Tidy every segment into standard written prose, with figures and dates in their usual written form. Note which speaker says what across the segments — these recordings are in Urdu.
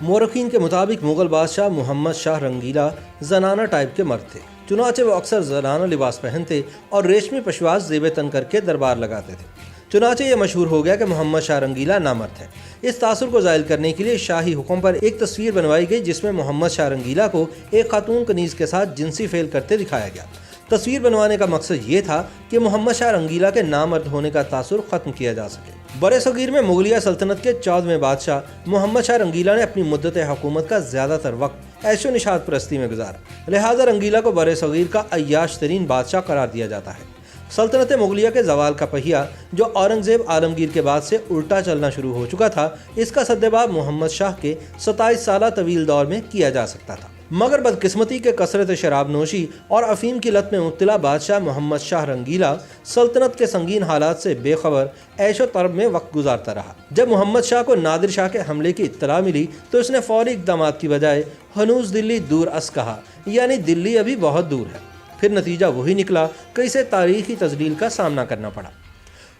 Speaker 1: مورخین کے مطابق مغل بادشاہ محمد شاہ رنگیلا زنانہ ٹائپ کے مرد تھے، چنانچہ وہ اکثر زنانہ لباس پہنتے اور ریشمی پشواس زیب تن کر کے دربار لگاتے تھے۔ چنانچہ یہ مشہور ہو گیا کہ محمد شاہ رنگیلا نامرد ہے۔ اس تاثر کو زائل کرنے کے لیے شاہی حکم پر ایک تصویر بنوائی گئی جس میں محمد شاہ رنگیلا کو ایک خاتون کنیز کے ساتھ جنسی فعل کرتے دکھایا گیا۔ تصویر بنوانے کا مقصد یہ تھا کہ محمد شاہ رنگیلا کے نامرد ہونے کا تاثر ختم کیا جا سکے۔ برِ صغیر میں مغلیہ سلطنت کے 14ویں بادشاہ محمد شاہ رنگیلا نے اپنی مدت حکومت کا زیادہ تر وقت عیش و نشاط پرستی میں گزارا، لہٰذا رنگیلا کو برِ صغیر کا عیاش ترین بادشاہ قرار دیا جاتا ہے۔ سلطنت مغلیہ کے زوال کا پہیہ جو اورنگزیب عالمگیر کے بعد سے الٹا چلنا شروع ہو چکا تھا، اس کا سدباب محمد شاہ کے 27 سالہ طویل دور میں کیا جا سکتا تھا، مگر بدقسمتی کے کثرت شراب نوشی اور افیم کی لت میں مبتلا بادشاہ محمد شاہ رنگیلا سلطنت کے سنگین حالات سے بے خبر عیش و طرب میں وقت گزارتا رہا۔ جب محمد شاہ کو نادر شاہ کے حملے کی اطلاع ملی تو اس نے فوری اقدامات کی بجائے ہنوز دلی دور اس کہا، یعنی دلی ابھی بہت دور ہے۔ پھر نتیجہ وہی نکلا کہ اسے تاریخی تذلیل کا سامنا کرنا پڑا۔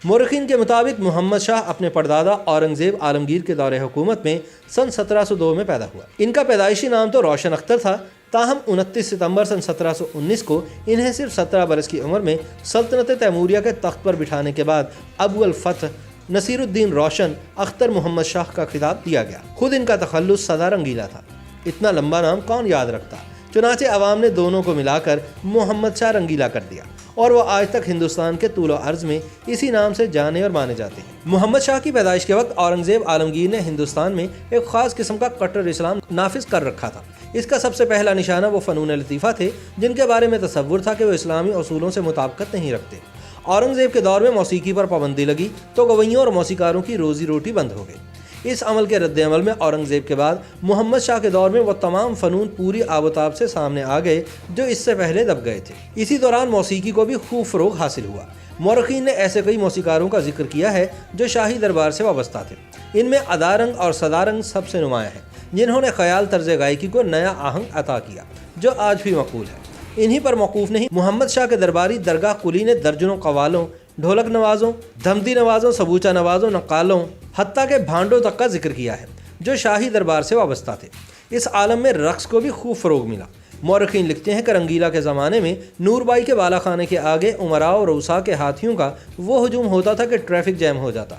Speaker 1: مورخین کے مطابق محمد شاہ اپنے پردادا اورنگزیب عالمگیر کے دور حکومت میں سن 1702 میں پیدا ہوا۔ ان کا پیدائشی نام تو روشن اختر تھا، تاہم 29 ستمبر سن 1719 کو انہیں صرف 17 برس کی عمر میں سلطنت تیموریہ کے تخت پر بٹھانے کے بعد ابو الفتح نصیر الدین روشن اختر محمد شاہ کا خطاب دیا گیا۔ خود ان کا تخلص سدا رنگیلا تھا۔ اتنا لمبا نام کون یاد رکھتا؟ چنانچہ عوام نے دونوں کو ملا کر محمد شاہ رنگیلا کر دیا اور وہ آج تک ہندوستان کے طول و عرض میں اسی نام سے جانے اور مانے جاتے ہیں۔ محمد شاہ کی پیدائش کے وقت اورنگزیب عالمگیر نے ہندوستان میں ایک خاص قسم کا کٹر اسلام نافذ کر رکھا تھا۔ اس کا سب سے پہلا نشانہ وہ فنون لطیفہ تھے جن کے بارے میں تصور تھا کہ وہ اسلامی اصولوں سے مطابقت نہیں رکھتے۔ اورنگزیب کے دور میں موسیقی پر پابندی لگی تو گویوں اور موسیقاروں کی روزی روٹی بند ہو گئی۔ اس عمل کے رد عمل میں اورنگزیب کے بعد محمد شاہ کے دور میں وہ تمام فنون پوری آب و تاب سے سامنے آ گئے جو اس سے پہلے دب گئے تھے۔ اسی دوران موسیقی کو بھی خوب فروغ حاصل ہوا۔ مورخین نے ایسے کئی موسیقاروں کا ذکر کیا ہے جو شاہی دربار سے وابستہ تھے۔ ان میں ادارنگ اور صدارنگ سب سے نمایاں ہیں، جنہوں نے خیال طرز گائیکی کو نیا آہنگ عطا کیا جو آج بھی مقبول ہے۔ انہی پر موقوف نہیں، محمد شاہ کے درباری درگاہ قلی نے درجنوں قوالوں، ڈھولک نوازوں، دھمتی نوازوں، سبوچہ نوازوں، نقالوں، حتیٰ کہ بھانڈوں تک کا ذکر کیا ہے جو شاہی دربار سے وابستہ تھے۔ اس عالم میں رقص کو بھی خوب فروغ ملا۔ مورخین لکھتے ہیں کہ رنگیلا کے زمانے میں نور بائی کے بالا خانے کے آگے امراء اور رؤساء کے ہاتھیوں کا وہ ہجوم ہوتا تھا کہ ٹریفک جیم ہو جاتا۔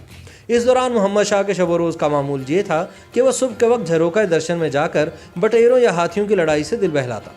Speaker 1: اس دوران محمد شاہ کے شب و روز کا معمول یہ تھا کہ وہ صبح کے وقت جھروکا درشن میں جا کر بٹیروں یا ہاتھیوں کی لڑائی سے دل بہلاتا۔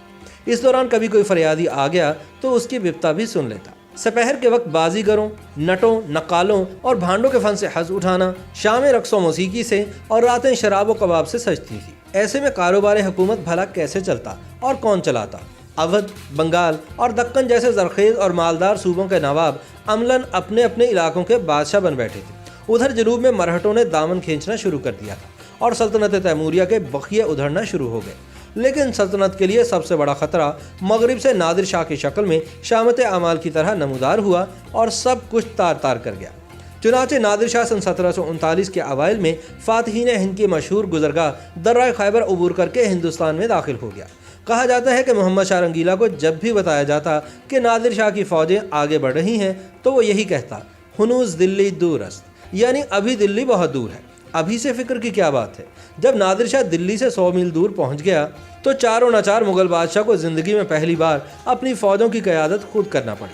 Speaker 1: اس دوران کبھی کوئی فریادی آ گیا تو اس کی بپتا بھی سن لیتا۔ سپہر کے وقت بازیگروں، نٹوں، نقالوں اور بھانڈوں کے فن سے حظ اٹھانا، شامیں رقص و موسیقی سے اور راتیں شراب و کباب سے سجتی تھی۔ ایسے میں کاروبار حکومت بھلا کیسے چلتا اور کون چلاتا؟ اودھ، بنگال اور دکن جیسے زرخیز اور مالدار صوبوں کے نواب عملاً اپنے اپنے علاقوں کے بادشاہ بن بیٹھے تھے۔ ادھر جنوب میں مرہٹوں نے دامن کھینچنا شروع کر دیا تھا اور سلطنت تیموریہ کے بقیے ادھڑنا شروع ہو گئے۔ لیکن سلطنت کے لیے سب سے بڑا خطرہ مغرب سے نادر شاہ کی شکل میں شامت اعمال کی طرح نمودار ہوا اور سب کچھ تار تار کر گیا۔ چنانچہ نادر شاہ سن 1739 کے اوائل میں فاتحین ہند کی مشہور گزرگاہ درہ خیبر عبور کر کے ہندوستان میں داخل ہو گیا۔ کہا جاتا ہے کہ محمد شاہ رنگیلا کو جب بھی بتایا جاتا کہ نادر شاہ کی فوجیں آگے بڑھ رہی ہیں تو وہ یہی کہتا، ہنوز دلی دور است، یعنی ابھی دلی بہت دور ہے۔ ابھی سے فکر کی کیا بات ہے؟ جب نادر شاہ دلی سے 100 میل دور پہنچ گیا تو چاروں ناچار مغل بادشاہ کو زندگی میں پہلی بار اپنی فوجوں کی قیادت خود کرنا پڑی۔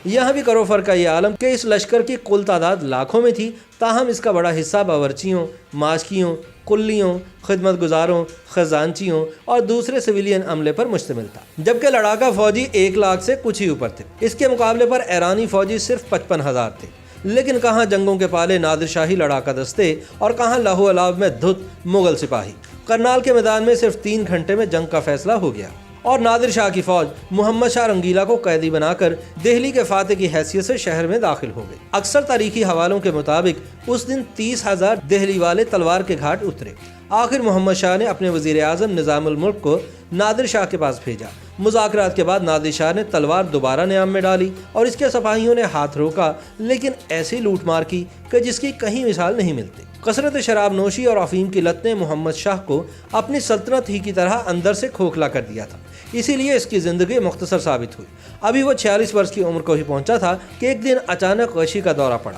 Speaker 1: یہاں بھی کرو فرق کا یہ عالم کہ اس لشکر کی کل تعداد لاکھوں میں تھی، تاہم اس کا بڑا حصہ باورچیوں، ماشکیوں، کلیوں، خدمت گزاروں، خزانچیوں اور دوسرے سویلین عملے پر مشتمل تھا، جبکہ لڑاکا فوجی 1 لاکھ سے کچھ ہی اوپر تھے۔ اس کے مقابلے پر ایرانی فوجی صرف 55,000 تھے۔ لیکن کہاں جنگوں کے پالے نادر شاہی لڑاکا دستے اور کہاں لہو الاو میں دھت مغل سپاہی۔ کرنال کے میدان میں صرف 3 گھنٹے میں جنگ کا فیصلہ ہو گیا اور نادر شاہ کی فوج محمد شاہ رنگیلا کو قیدی بنا کر دہلی کے فاتح کی حیثیت سے شہر میں داخل ہو گئی۔ اکثر تاریخی حوالوں کے مطابق اس دن 30,000 دہلی والے تلوار کے گھاٹ اترے۔ آخر محمد شاہ نے اپنے وزیر اعظم نظام الملک کو نادر شاہ کے پاس بھیجا۔ مذاکرات کے بعد نادر شاہ نے تلوار دوبارہ نیام میں ڈالی اور اس کے سپاہیوں نے ہاتھ روکا، لیکن ایسی لوٹ مار کی کہ جس کی کہیں مثال نہیں ملتی۔ کثرت شراب نوشی اور افیم کی لت نے محمد شاہ کو اپنی سلطنت ہی کی طرح اندر سے کھوکھلا کر دیا تھا، اسی لیے اس کی زندگی مختصر ثابت ہوئی۔ ابھی وہ 46 برس کی عمر کو ہی پہنچا تھا کہ ایک دن اچانک غشی کا دورہ پڑا۔